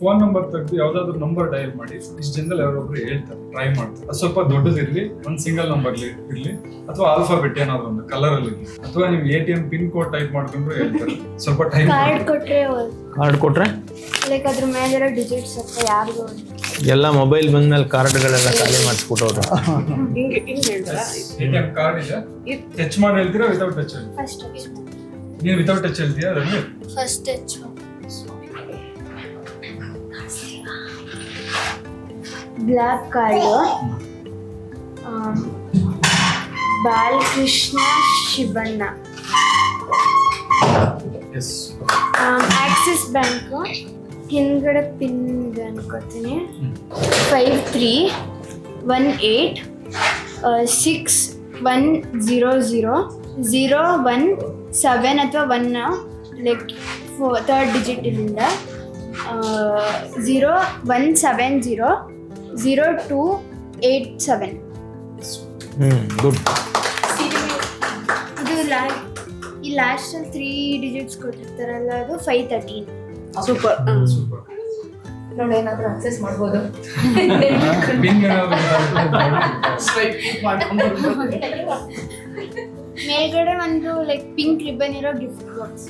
Phone number ತೆಗೆದು ಯಾವ್ದಾದ್ರು number dial ಮಾಡಿ ಇಷ್ಟು ಜನದಲ್ಲಿ ಯಾರೊಬ್ರು ಹೇಳ್ತಾರೆ, ಟ್ರೈ ಮಾಡ್ತಾರೆ. ಅದು ಸ್ವಲ್ಪ ದೊಡ್ಡದಿರ್ಲಿ, ಒಂದು ಸಿಂಗಲ್ ನಂಬರ್ ಇರ್ಲಿ, ಅಥವಾ ಆಲ್ಫಾಬೆಟ್ ಏನಾದ್ರು ಒಂದು ಕಲರ್ ಅಲ್ಲಿ ಇರ್ಲಿ, ಅಥವಾ ನೀವು ATM ಪಿನ್ ಕೋಡ್ ಟೈಪ್ ಮಾಡ್ಕೊಂಡ್ರು ಹೇಳ್ತಾರೆ. ಸ್ವಲ್ಪ ಟೈಮ್ ಕಾರ್ಡ್ ಕೊಟ್ರೆ ಲೈಕ್ ಅದ್ರ ಮೇಲೆ ಡಿಜಿಟ್ಸ್ ಅಥವಾ ಯಾರಿಗೂ ಎಲ್ಲ ಮೊಬೈಲ್ ಬಂದ್ಮೇಲೆ ಕಾರ್ಡ್ಗಳೆಲ್ಲ ಖಾಲಿ ಮಾಡಿಸ್ಬಿಟ್ಟವ್ರು. ATM ಕಾರ್ಡ್ ಇದೆ, ಟಚ್ ಮಾಡಿ ಹೇಳ್ತೀರಾ ವಿತೌಟ್ ಟಚ್ ಹೇಳಿ? ಫಸ್ಟ್ ನೀವು ವಿತೌಟ್ ಟಚ್ ಹೇಳ್ತೀಯಾ Ravi? First touch black card Balakrishna Shivanna. Yes. Axis bank ಹಿಂದ್ಗಡೆ ಪಿನ್ ಇದೆ ಅನ್ಕೋತೀನಿ. 531861000117 ಅಥವಾ 1 ಲೈಕ್ ಥರ್ಡ್ ಡಿಜಿಟ್ ಇಲ್ಲಿಂದ 01700287. ಗುಡ್. ಇದು ಈ ಲಾಸ್ಟ್ 3 ಡಿಜಿಟ್ಸ್ ಕೊಟ್ಟಿರ್ತಾರಲ್ಲ, ಅದು 513. ಸೂಪರ್. ಸೂಪರ್. ನೋಡಿ ಏನಾದ್ರೂ ಅಕ್ಸೆಸ್ ಮಾಡ್ಬೋದು. ಪಿನ್ ಏನಾದ್ರು ಸ್ವೈಪ್ ಮಾಡ್ಕೊಂಡು ಮೇಲ್ಗಡೆ ಒಂದು ಲೈಕ್ ಪಿಂಕ್ ರಿಬ್ಬನ್ ಇರೋ ಗಿಫ್ಟ್ ಬಾಕ್ಸ್.